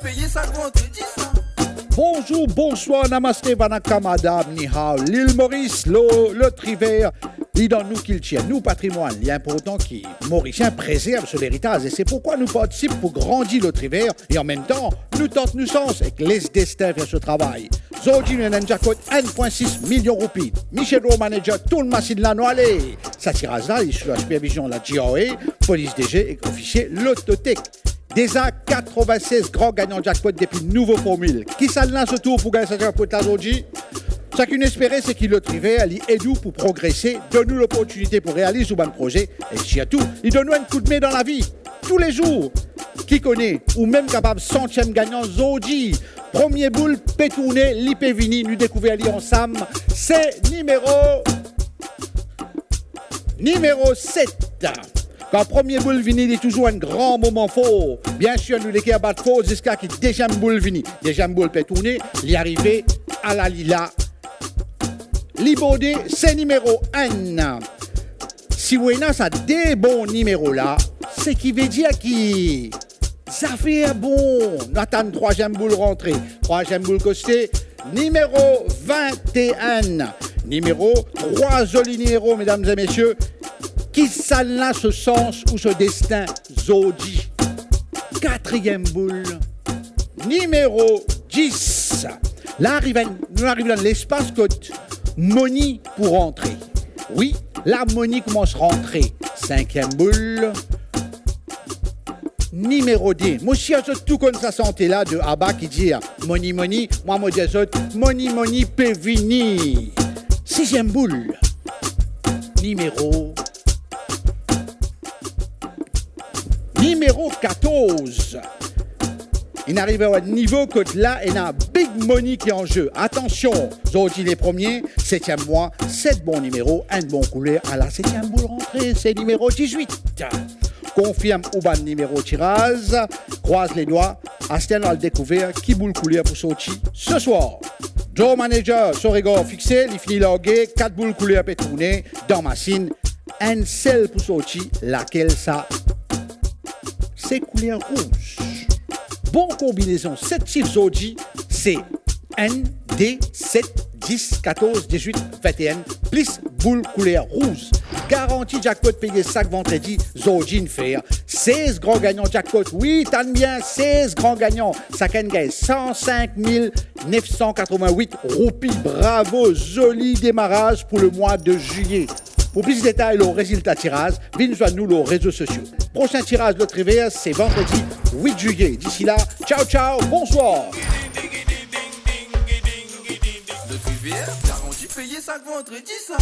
payer ça vendredi, ça. Bonjour, bonsoir, namaste, vanaka, madame, ni hao, l'île Maurice, le Trivert, dit dans nous qu'il tient, nous patrimoine, il est important que Mauricien préserve son héritage et c'est pourquoi nous participons pour grandir le Trivert et en même temps, nous tentons nous sens et que laisse destin faire ce travail. Zodi nous avons jackpot 1,6 million de roupies. Michel Rowe manager tout le machine là, nous allez. Ça tirage là, il est sous la supervision de la GRA, police DG et officier l'autotech. Déjà 96 grands gagnants de jackpot depuis une nouvelle formule. Qui s'en lance ce tour pour gagner ce jackpot là aujourd'hui? Ce qu'on espérait, c'est qu'il le Trivert, il aide nous pour progresser, donne-nous l'opportunité pour réaliser un projet et surtout, il donne-nous un coup de main dans la vie, tous les jours. Qui connaît, ou même capable, centième gagnant, Zodi. Premier boule, pétourné, l'Ipévini, nous découvert ensemble. C'est numéro 7. Quand premier boule vini, il est toujours un grand moment fort. Bien sûr, nous l'équipe à battre fort jusqu'à qu'il deuxième boule vini. Deuxième boule pétourné, il est arrivé à la Lila. Libodé, c'est numéro 1. Si vous avez ça des bons numéros là, c'est qui veut dire qui ça fait bon. Nous attendons troisième boule rentrée. Troisième boule costée, numéro 21. Numéro 3 joli numéro, mesdames et messieurs. Qui s'en ce sens ou ce destin, Zodi. Quatrième boule, numéro 10. Là, nous arrivons dans l'espace côte. Money pour rentrer. Oui, la money commence à rentrer. Cinquième boule. Numéro 10. Moi, si je tout comme sa santé là de Abba qui dit money, money. Moi, je dis money, money, pévini. Sixième boule. Numéro 14. Il arrive à un niveau que là, il y a un big money qui est en jeu. Attention, Zodi les premiers, 7e mois, 7 bons numéros, un bon couleur à la 7e boule rentrée, c'est numéro 18. Confirme Ouban numéro tirage, croise les doigts, Astel va le découvrir, qui boule couleur pour sortir ce soir. Joe Manager, sur rigor fixé, il finit logué, 4 boules couleur pétournées, dans machine, un seul pour sortir, laquelle ça, c'est couleur rouge. Bon combinaison, 7 chiffres Zodi, c'est N, D, 7, 10, 14, 18, 21, plus boule couleur rouge. Garantie jackpot payé 5 vendredi, Zodi faire 16 grands gagnants jackpot. Oui, t'as bien 16 grands gagnants. Ça gagne 105 988 roupies. Bravo, joli démarrage pour le mois de juillet. Pour plus de détails, le résultat tirage, venez nous nos réseaux sociaux. Prochain tirage de Trivers, c'est vendredi 8 juillet. D'ici là, ciao, ciao, bonsoir. Le Trivers, garantie payer ça vendredi, ça.